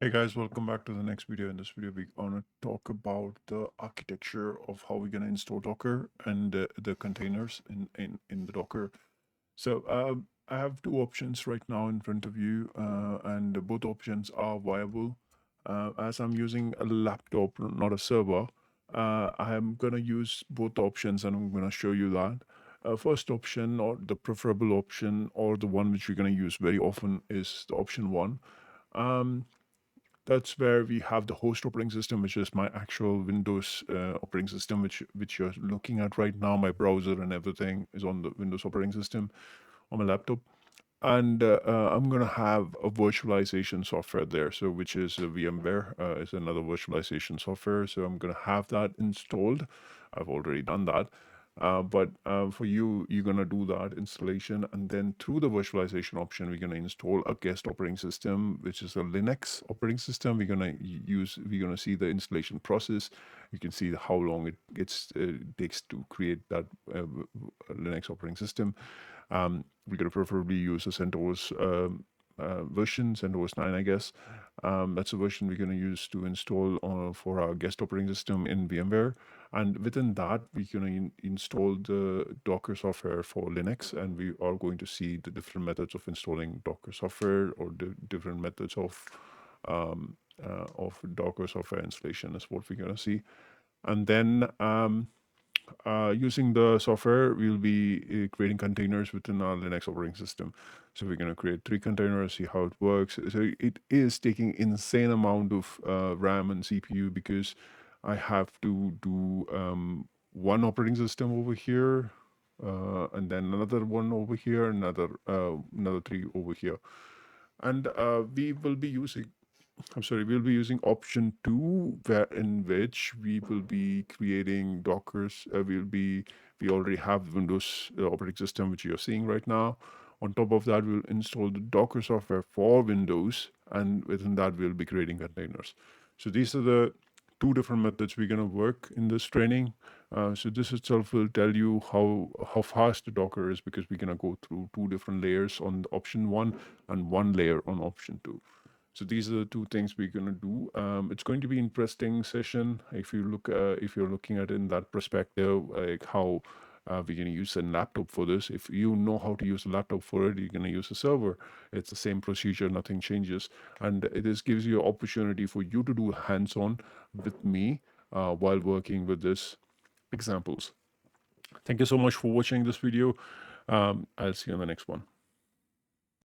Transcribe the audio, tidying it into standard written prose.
Hey guys, welcome back to the next video. In this video, we're gonna talk about the architecture of how we're gonna install Docker and the containers in the Docker. So I have two options right now in front of you, and both options are viable. As I'm using a laptop, not a server, I am gonna use both options, and I'm gonna show you that. First option, or the preferable option, or the one which we're gonna use very often, is the option one. Um, that's where we have the host operating system, which is my actual Windows operating system, which you're looking at right now. My browser and everything is on the Windows operating system on my laptop, and I'm gonna have a virtualization software there, so which is VMware is another virtualization software. So I'm gonna have that installed. I've already done that. But for you, you're gonna do that installation, and then through the virtualization option, we're gonna install a guest operating system, which is a Linux operating system. We're gonna see the installation process. You can see how long it takes to create that Linux operating system. We're gonna preferably use a CentOS version, CentOS 9, I guess. That's the version we're going to use to install for our guest operating system in VMware. And within that, we're going to install the Docker software for Linux, and we are going to see the different methods of installing Docker software, or the different methods of Docker software installation is what we're going to see. And then using the software, we'll be creating containers within our Linux operating system. So we're going to create 3 containers, see how it works. So it is taking insane amount of RAM and CPU, because I have to do one operating system over here, and then another one over here, another 3 over here. And we will be using we'll be using option 2, in which we will be creating Dockers. We already have Windows operating system, which you're seeing right now. On top of that, we'll install the Docker software for Windows, and within that, we'll be creating containers. So these are the 2 different methods we're going to work in this training. So this itself will tell you how fast the Docker is, because we're going to go through 2 different layers on option 1 and 1 layer on option 2. So these are the 2 things we're going to do. It's going to be interesting session if you're looking at it in that perspective, like how we're going to use a laptop for this. If you know how to use a laptop for it, you're going to use a server. It's the same procedure, nothing changes, and it gives you an opportunity for you to do hands-on with me while working with this examples. Thank you so much for watching this video. I'll see you on the next one.